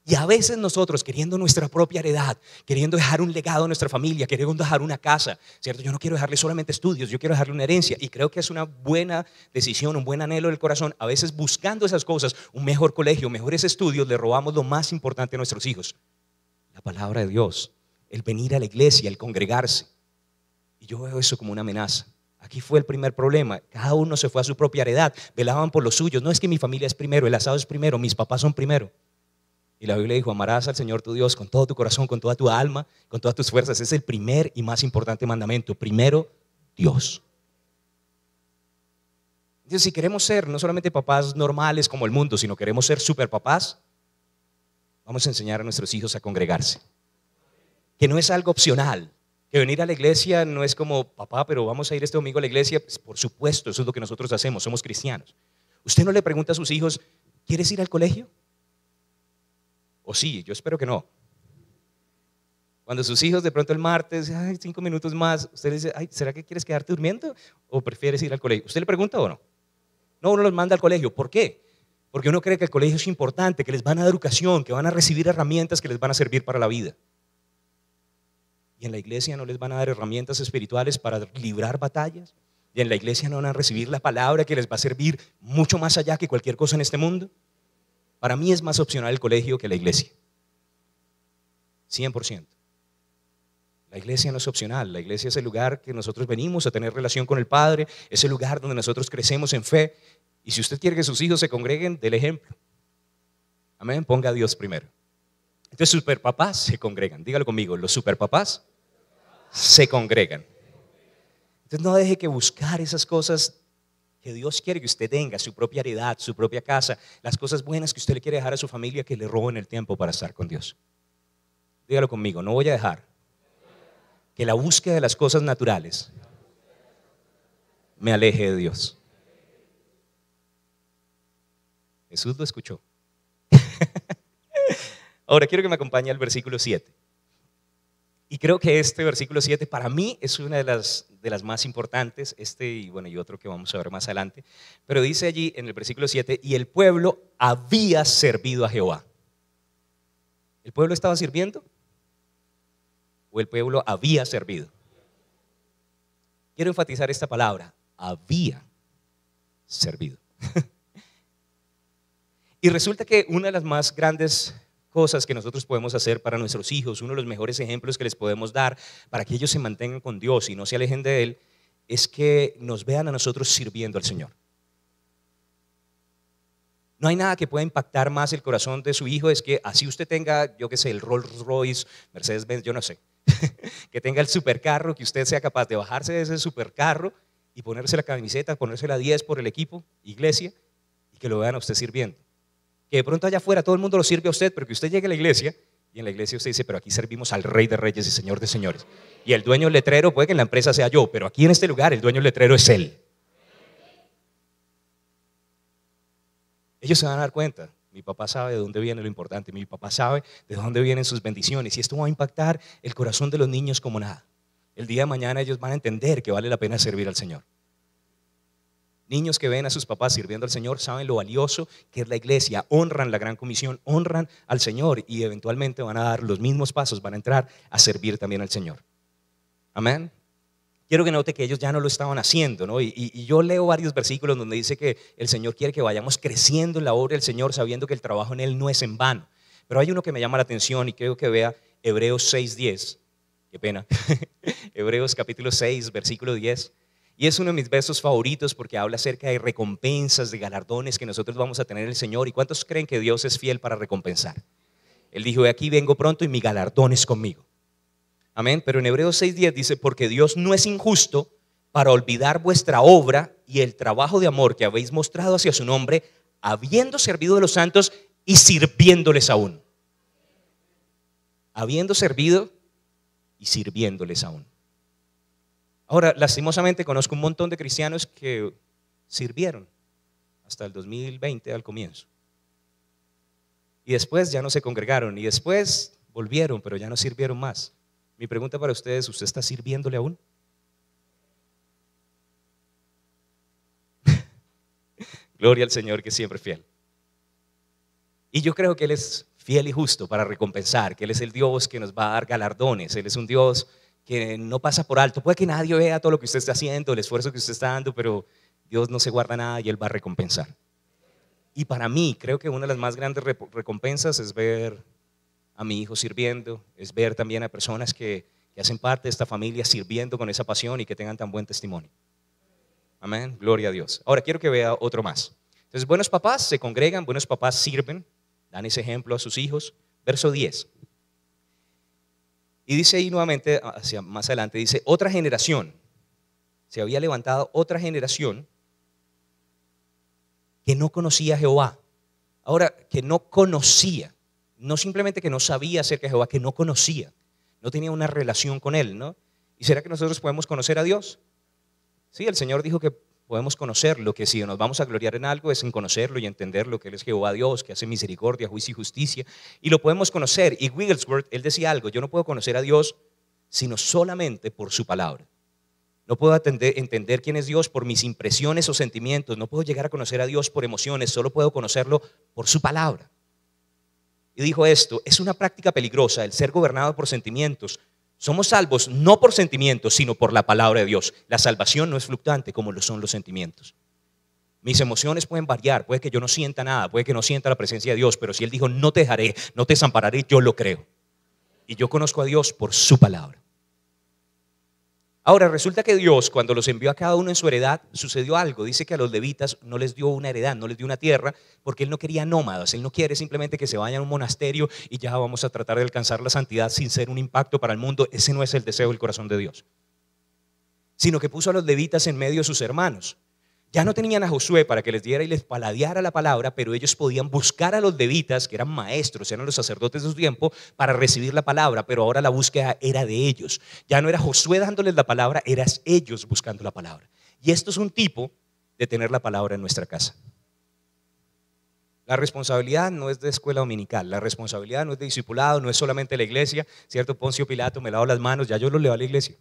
A: Y a veces nosotros, queriendo nuestra propia heredad, queriendo dejar un legado a nuestra familia, queriendo dejar una casa, ¿cierto? Yo no quiero dejarle solamente estudios, yo quiero dejarle una herencia. Y creo que es una buena decisión, un buen anhelo del corazón. A veces buscando esas cosas, un mejor colegio, mejores estudios, le robamos lo más importante a nuestros hijos: la palabra de Dios, el venir a la iglesia, el congregarse. Y yo veo eso como una amenaza. Aquí fue el primer problema: cada uno se fue a su propia heredad, velaban por los suyos. No es que mi familia es primero, el asado es primero, mis papás son primero. Y la Biblia dijo: amarás al Señor tu Dios con todo tu corazón, con toda tu alma, con todas tus fuerzas. Es el primer y más importante mandamiento. Primero, Dios. Entonces, si queremos ser no solamente papás normales como el mundo, sino queremos ser superpapás, vamos a enseñar a nuestros hijos a congregarse. Que no es algo opcional. Que venir a la iglesia no es como: papá, pero vamos a ir este domingo a la iglesia. Pues, por supuesto, eso es lo que nosotros hacemos, somos cristianos. Usted no le pregunta a sus hijos: ¿quieres ir al colegio? O sí, yo espero que no. Cuando sus hijos de pronto el martes, 5 minutos más, usted le dice: ay, ¿será que quieres quedarte durmiendo o prefieres ir al colegio? ¿Usted le pregunta o no? No, uno los manda al colegio. ¿Por qué? Porque uno cree que el colegio es importante, que les van a dar educación, que van a recibir herramientas que les van a servir para la vida. Y en la iglesia no les van a dar herramientas espirituales para librar batallas. Y en la iglesia no van a recibir la palabra que les va a servir mucho más allá que cualquier cosa en este mundo. Para mí es más opcional el colegio que la iglesia. 100%. La iglesia no es opcional, la iglesia es el lugar que nosotros venimos a tener relación con el Padre, es el lugar donde nosotros crecemos en fe. Y si usted quiere que sus hijos se congreguen, dele ejemplo. Amén, ponga a Dios primero. Entonces, superpapás se congregan. Dígalo conmigo, los superpapás se congregan. Entonces, no deje que buscar esas cosas que Dios quiere que usted tenga, su propia heredad, su propia casa, las cosas buenas que usted le quiere dejar a su familia, que le roben el tiempo para estar con Dios. Dígalo conmigo, no voy a dejar que la búsqueda de las cosas naturales me aleje de Dios. Jesús lo escuchó. Ahora quiero que me acompañe al versículo 7. Y creo que este versículo 7 para mí es una de las más importantes, y otro que vamos a ver más adelante. Pero dice allí en el versículo 7, y el pueblo había servido a Jehová. ¿El pueblo estaba sirviendo? ¿O el pueblo había servido? Quiero enfatizar esta palabra, había servido. Y resulta que una de las más grandes cosas que nosotros podemos hacer para nuestros hijos, uno de los mejores ejemplos que les podemos dar para que ellos se mantengan con Dios y no se alejen de Él, es que nos vean a nosotros sirviendo al Señor. No hay nada que pueda impactar más el corazón de su hijo, es que así usted tenga, yo qué sé, el Rolls Royce, Mercedes-Benz, yo no sé, que tenga el supercarro, que usted sea capaz de bajarse de ese supercarro y ponerse la camiseta, ponerse la 10 por el equipo, iglesia, y que lo vean a usted sirviendo. Que de pronto allá afuera todo el mundo lo sirve a usted, pero que usted llegue a la iglesia y en la iglesia usted dice, pero aquí servimos al Rey de Reyes y Señor de Señores. Y el dueño del letrero puede que en la empresa sea yo, pero aquí en este lugar el dueño del letrero es Él. Ellos se van a dar cuenta, mi papá sabe de dónde viene lo importante, mi papá sabe de dónde vienen sus bendiciones y esto va a impactar el corazón de los niños como nada. El día de mañana ellos van a entender que vale la pena servir al Señor. Niños que ven a sus papás sirviendo al Señor saben lo valioso que es la iglesia, honran la gran comisión, honran al Señor y eventualmente van a dar los mismos pasos, van a entrar a servir también al Señor. Amén. Quiero que note que ellos ya no lo estaban haciendo, ¿no? Y yo leo varios versículos donde dice que el Señor quiere que vayamos creciendo en la obra del Señor sabiendo que el trabajo en Él no es en vano. Pero hay uno que me llama la atención y creo que vea Hebreos 6:10. Qué pena. Hebreos capítulo 6, versículo 10. Y es uno de mis versos favoritos porque habla acerca de recompensas, de galardones que nosotros vamos a tener en el Señor. ¿Y cuántos creen que Dios es fiel para recompensar? Él dijo, de aquí vengo pronto y mi galardón es conmigo. Amén. Pero en Hebreos 6:10 dice, porque Dios no es injusto para olvidar vuestra obra y el trabajo de amor que habéis mostrado hacia su nombre, habiendo servido a los santos y sirviéndoles aún. Habiendo servido y sirviéndoles aún. Ahora, lastimosamente conozco un montón de cristianos que sirvieron hasta el 2020 al comienzo. Y después ya no se congregaron y después volvieron, pero ya no sirvieron más. Mi pregunta para ustedes, ¿usted está sirviéndole aún? Gloria al Señor que es siempre fiel. Y yo creo que Él es fiel y justo para recompensar, que Él es el Dios que nos va a dar galardones, Él es un Dios que no pasa por alto. Puede que nadie vea todo lo que usted está haciendo, el esfuerzo que usted está dando, pero Dios no se guarda nada y Él va a recompensar. Y para mí, creo que una de las más grandes recompensas es ver a mi hijo sirviendo, es ver también a personas que hacen parte de esta familia sirviendo con esa pasión y que tengan tan buen testimonio. Amén, gloria a Dios. Ahora quiero que vea otro más. Entonces, buenos papás se congregan, buenos papás sirven, dan ese ejemplo a sus hijos. Verso 10. Y dice ahí nuevamente, hacia más adelante, dice, otra generación, se había levantado otra generación que no conocía a Jehová. Ahora, que no conocía, no simplemente que no sabía acerca de Jehová, que no conocía, no tenía una relación con Él, ¿no? ¿Y será que nosotros podemos conocer a Dios? Sí, el Señor dijo que podemos conocerlo, que si nos vamos a gloriar en algo es en conocerlo y entenderlo, que Él es Jehová Dios, que hace misericordia, juicio y justicia, y lo podemos conocer. Y Wigglesworth, él decía algo, yo no puedo conocer a Dios sino solamente por su palabra. No puedo entender quién es Dios por mis impresiones o sentimientos. No puedo llegar a conocer a Dios por emociones. Solo puedo conocerlo por su palabra. Y dijo esto: es una práctica peligrosa el ser gobernado por sentimientos. Somos salvos no por sentimientos, sino por la palabra de Dios. La salvación no es fluctuante como lo son los sentimientos. Mis emociones pueden variar, puede que yo no sienta nada, puede que no sienta la presencia de Dios, pero si Él dijo no te dejaré, no te desampararé, yo lo creo. Y yo conozco a Dios por su palabra. Ahora resulta que Dios, cuando los envió a cada uno en su heredad, sucedió algo. Dice que a los levitas no les dio una heredad, no les dio una tierra, porque Él no quería nómadas. Él no quiere simplemente que se vayan a un monasterio y ya vamos a tratar de alcanzar la santidad sin ser un impacto para el mundo. Ese no es el deseo del corazón de Dios. Sino que puso a los levitas en medio de sus hermanos. Ya no tenían a Josué para que les diera y les paladeara la palabra, pero ellos podían buscar a los levitas, que eran maestros, eran los sacerdotes de su tiempo, para recibir la palabra, pero ahora la búsqueda era de ellos. Ya no era Josué dándoles la palabra, eran ellos buscando la palabra. Y esto es un tipo de tener la palabra en nuestra casa. La responsabilidad no es de escuela dominical, la responsabilidad no es de discipulado, no es solamente la iglesia, ¿cierto? Poncio Pilato, me lavo las manos, ya yo lo leo a la iglesia.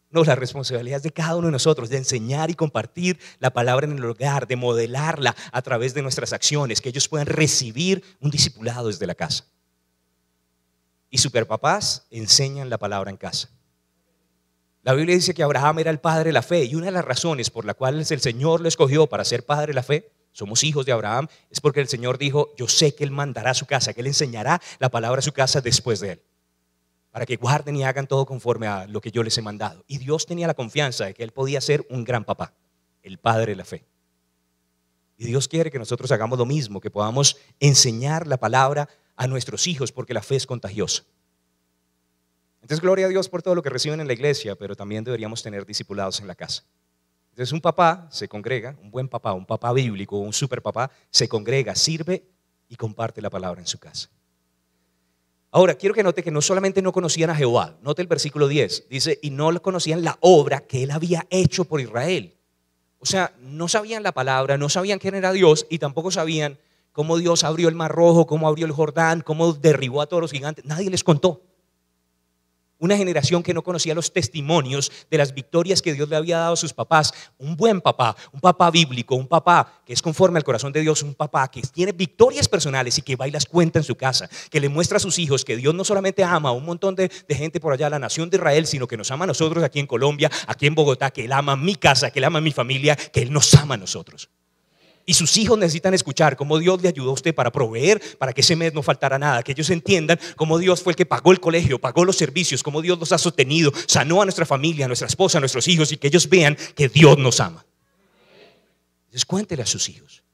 A: No, la responsabilidad es de cada uno de nosotros, de enseñar y compartir la palabra en el hogar, de modelarla a través de nuestras acciones, que ellos puedan recibir un discipulado desde la casa. Y superpapás enseñan la palabra en casa. La Biblia dice que Abraham era el padre de la fe, y una de las razones por las cuales el Señor lo escogió para ser padre de la fe, somos hijos de Abraham, es porque el Señor dijo: yo sé que Él mandará a su casa, que Él enseñará la palabra a su casa después de Él, para que guarden y hagan todo conforme a lo que yo les he mandado. Y Dios tenía la confianza de que Él podía ser un gran papá, el padre de la fe. Y Dios quiere que nosotros hagamos lo mismo, que podamos enseñar la palabra a nuestros hijos, porque la fe es contagiosa. Entonces, gloria a Dios por todo lo que reciben en la iglesia, pero también deberíamos tener discipulados en la casa. Entonces, un papá se congrega, un buen papá, un papá bíblico, un super papá, se congrega, sirve y comparte la palabra en su casa. Ahora, quiero que note que no solamente no conocían a Jehová, note el versículo 10, dice: y no conocían la obra que Él había hecho por Israel. O sea, no sabían la palabra, no sabían quién era Dios, y tampoco sabían cómo Dios abrió el Mar Rojo, cómo abrió el Jordán, cómo derribó a todos los gigantes. Nadie les contó. Una generación que no conocía los testimonios de las victorias que Dios le había dado a sus papás. Un buen papá, un papá bíblico, un papá que es conforme al corazón de Dios, un papá que tiene victorias personales y que va y las cuenta en su casa, que le muestra a sus hijos que Dios no solamente ama a un montón de gente por allá, la nación de Israel, sino que nos ama a nosotros aquí en Colombia, aquí en Bogotá, que Él ama a mi casa, que Él ama a mi familia, que Él nos ama a nosotros. Y sus hijos necesitan escuchar cómo Dios le ayudó a usted para proveer, para que ese mes no faltara nada, que ellos entiendan cómo Dios fue el que pagó el colegio, pagó los servicios, cómo Dios los ha sostenido, sanó a nuestra familia, a nuestra esposa, a nuestros hijos, y que ellos vean que Dios nos ama. Entonces cuéntele a sus hijos,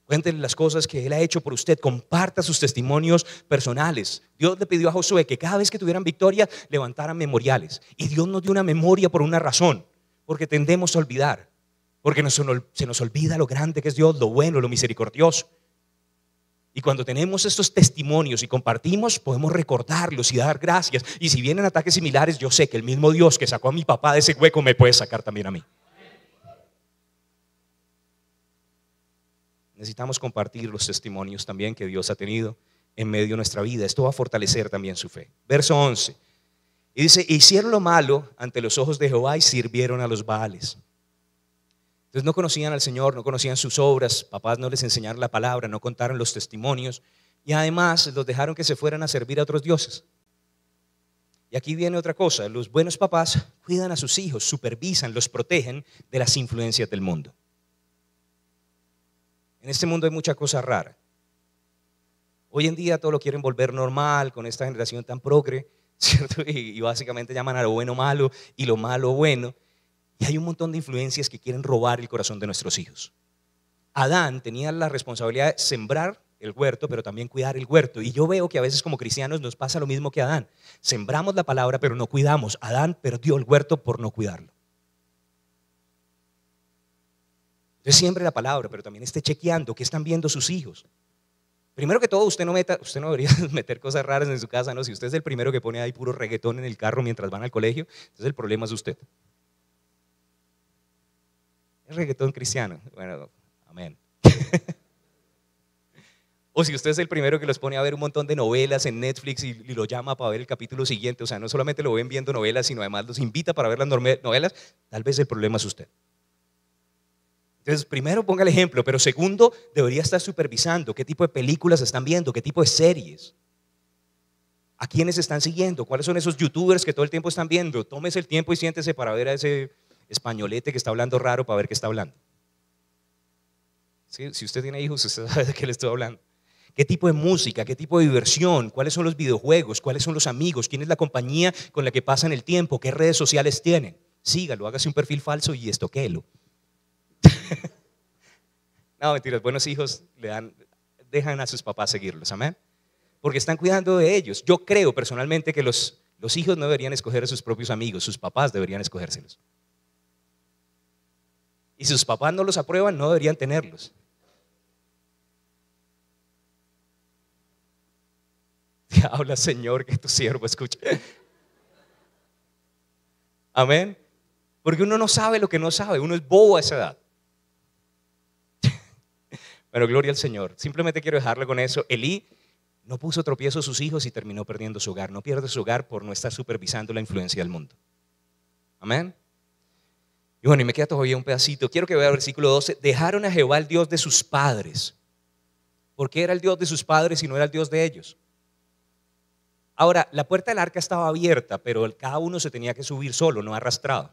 A: cuéntele las cosas que Él ha hecho por usted, comparta sus testimonios personales. Dios le pidió a Josué que cada vez que tuvieran victoria levantaran memoriales, y Dios nos dio una memoria por una razón, porque tendemos a olvidar. Porque se nos olvida lo grande que es Dios, lo bueno, lo misericordioso. Y cuando tenemos estos testimonios y compartimos, podemos recordarlos y dar gracias. Y si vienen ataques similares, yo sé que el mismo Dios que sacó a mi papá de ese hueco me puede sacar también a mí. Necesitamos compartir los testimonios también que Dios ha tenido en medio de nuestra vida. Esto va a fortalecer también su fe. Verso 11. Y dice: hicieron lo malo ante los ojos de Jehová y sirvieron a los Baales. Entonces no conocían al Señor, no conocían sus obras, papás no les enseñaron la palabra, no contaron los testimonios, y además los dejaron que se fueran a servir a otros dioses. Y aquí viene otra cosa: los buenos papás cuidan a sus hijos, supervisan, los protegen de las influencias del mundo. En este mundo hay mucha cosa rara. Hoy en día todo lo quieren volver normal con esta generación tan progre, ¿cierto? Y básicamente llaman a lo bueno malo y lo malo bueno. Y hay un montón de influencias que quieren robar el corazón de nuestros hijos. Adán tenía la responsabilidad de sembrar el huerto, pero también cuidar el huerto. Y yo veo que a veces como cristianos nos pasa lo mismo que Adán. Sembramos la palabra, pero no cuidamos. Adán perdió el huerto por no cuidarlo. Entonces siembre la palabra, pero también esté chequeando qué están viendo sus hijos. Primero que todo, usted no debería meter cosas raras en su casa, ¿no? Si usted es el primero que pone ahí puro reggaetón en el carro mientras van al colegio, entonces el problema es usted. Es reggaetón cristiano. Bueno, amén. O si usted es el primero que los pone a ver un montón de novelas en Netflix y lo llama para ver el capítulo siguiente, o sea, no solamente lo ven viendo novelas, sino además los invita para ver las novelas, tal vez el problema es usted. Entonces, primero ponga el ejemplo, pero segundo, debería estar supervisando qué tipo de películas están viendo, qué tipo de series, a quiénes están siguiendo, cuáles son esos youtubers que todo el tiempo están viendo. Tómese el tiempo y siéntese para ver a ese españolete que está hablando raro para ver qué está hablando. ¿Sí? Si usted tiene hijos, usted sabe de qué le estoy hablando. ¿Qué tipo de música? ¿Qué tipo de diversión? ¿Cuáles son los videojuegos? ¿Cuáles son los amigos? ¿Quién es la compañía con la que pasan el tiempo? ¿Qué redes sociales tienen? Sígalo, hágase un perfil falso y estoquéelo. No, mentiras, buenos hijos dejan a sus papás seguirlos, amén. Porque están cuidando de ellos. Yo creo personalmente que los hijos no deberían escoger a sus propios amigos, sus papás deberían escogérselos. Y si sus papás no los aprueban, no deberían tenerlos. Te habla, Señor, que tu siervo escuche. Amén. Porque uno no sabe lo que no sabe, uno es bobo a esa edad. Bueno, gloria al Señor. Simplemente quiero dejarle con eso. Elí no puso tropiezo a sus hijos y terminó perdiendo su hogar. No pierde su hogar por no estar supervisando la influencia del mundo. Amén. Y bueno, y me queda todavía un pedacito. Quiero que vea el versículo 12. Dejaron a Jehová el Dios de sus padres. ¿Por qué era el Dios de sus padres y no era el Dios de ellos? Ahora, la puerta del arca estaba abierta, pero cada uno se tenía que subir solo, no arrastrado.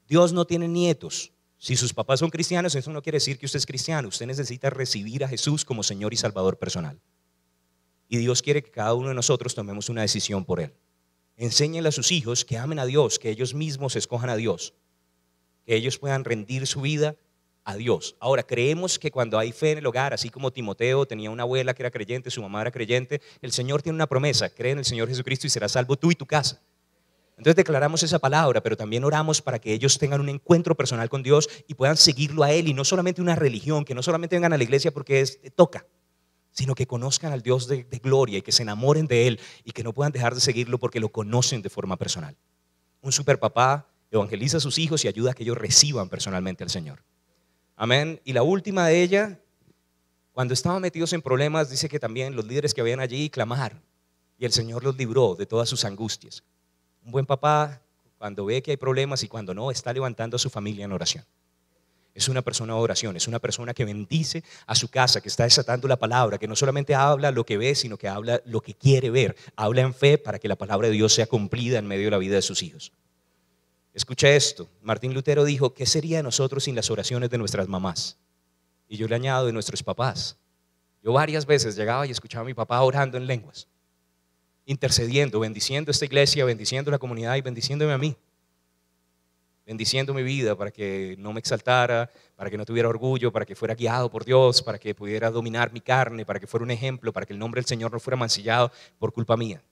A: Dios no tiene nietos. Si sus papás son cristianos, eso no quiere decir que usted es cristiano. Usted necesita recibir a Jesús como Señor y Salvador personal. Y Dios quiere que cada uno de nosotros tomemos una decisión por Él. Enséñenle a sus hijos que amen a Dios, que ellos mismos escojan a Dios, que ellos puedan rendir su vida a Dios. Ahora, creemos que cuando hay fe en el hogar, así como Timoteo tenía una abuela que era creyente, su mamá era creyente, el Señor tiene una promesa: cree en el Señor Jesucristo y serás salvo tú y tu casa. Entonces declaramos esa palabra, pero también oramos para que ellos tengan un encuentro personal con Dios y puedan seguirlo a Él, y no solamente una religión, que no solamente vengan a la iglesia porque toca, sino que conozcan al Dios de gloria y que se enamoren de Él y que no puedan dejar de seguirlo porque lo conocen de forma personal. Un superpapá evangeliza a sus hijos y ayuda a que ellos reciban personalmente al Señor. Amén. Y la última de ella, cuando estaban metidos en problemas, dice que también los líderes que habían allí clamaron y el Señor los libró de todas sus angustias. Un buen papá, cuando ve que hay problemas y cuando no, está levantando a su familia en oración. Es una persona de oración, es una persona que bendice a su casa, que está desatando la palabra, que no solamente habla lo que ve, sino que habla lo que quiere ver. Habla en fe para que la palabra de Dios sea cumplida en medio de la vida de sus hijos. Escucha esto, Martín Lutero dijo: ¿qué sería de nosotros sin las oraciones de nuestras mamás? Y yo le añado, de nuestros papás. Yo varias veces llegaba y escuchaba a mi papá orando en lenguas, intercediendo, bendiciendo esta iglesia, bendiciendo la comunidad y bendiciéndome a mí, bendiciendo mi vida para que no me exaltara, para que no tuviera orgullo, para que fuera guiado por Dios, para que pudiera dominar mi carne, para que fuera un ejemplo, para que el nombre del Señor no fuera mancillado por culpa mía.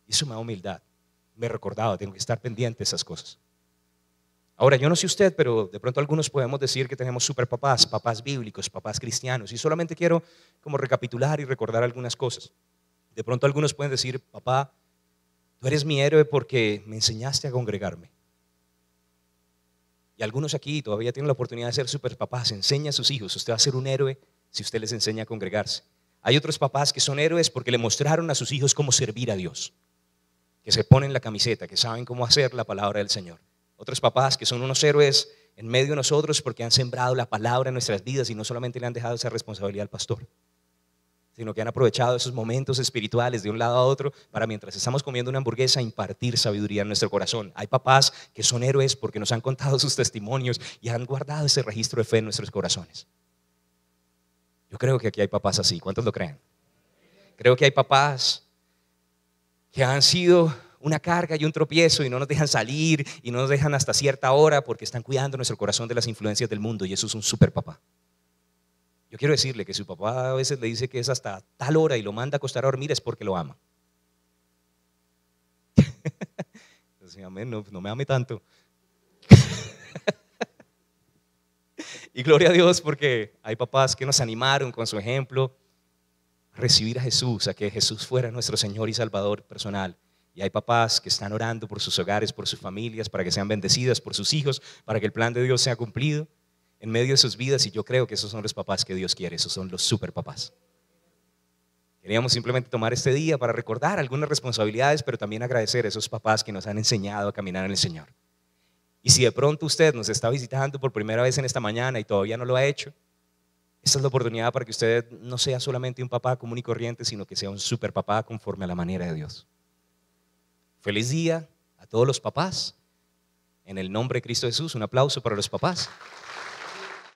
A: Y eso me da humildad, me recordaba, tengo que estar pendiente de esas cosas. Ahora, yo no sé usted, pero de pronto algunos podemos decir que tenemos superpapás, papás bíblicos, papás cristianos, y solamente quiero como recapitular y recordar algunas cosas. De pronto algunos pueden decir: papá, tú eres mi héroe porque me enseñaste a congregarme. Y algunos aquí todavía tienen la oportunidad de ser superpapás. Enseña a sus hijos, usted va a ser un héroe si usted les enseña a congregarse. Hay otros papás que son héroes porque le mostraron a sus hijos cómo servir a Dios, que se ponen la camiseta, que saben cómo hacer la palabra del Señor. Otros papás que son unos héroes en medio de nosotros porque han sembrado la palabra en nuestras vidas y no solamente le han dejado esa responsabilidad al pastor, sino que han aprovechado esos momentos espirituales de un lado a otro para, mientras estamos comiendo una hamburguesa, impartir sabiduría en nuestro corazón. Hay papás que son héroes porque nos han contado sus testimonios y han guardado ese registro de fe en nuestros corazones. Yo creo que aquí hay papás así. ¿Cuántos lo creen? Creo que hay papás que han sido una carga y un tropiezo y no nos dejan salir y no nos dejan hasta cierta hora porque están cuidando nuestro corazón de las influencias del mundo, y eso es un super papá. Yo quiero decirle que su papá a veces le dice que es hasta tal hora y lo manda a acostar a dormir, es porque lo ama. Entonces, amén, no me ame tanto. Y gloria a Dios porque hay papás que nos animaron con su ejemplo a recibir a Jesús, a que Jesús fuera nuestro Señor y Salvador personal. Y hay papás que están orando por sus hogares, por sus familias, para que sean bendecidas, por sus hijos, para que el plan de Dios sea cumplido. en medio de sus vidas, y yo creo que esos son los papás que Dios quiere, esos son los super papás. Queríamos simplemente tomar este día para recordar algunas responsabilidades, pero también agradecer a esos papás que nos han enseñado a caminar en el Señor. Y si de pronto usted nos está visitando por primera vez en esta mañana y todavía no lo ha hecho, esta es la oportunidad para que usted no sea solamente un papá común y corriente, sino que sea un super papá conforme a la manera de Dios. Feliz día a todos los papás. En el nombre de Cristo Jesús, un aplauso para los papás.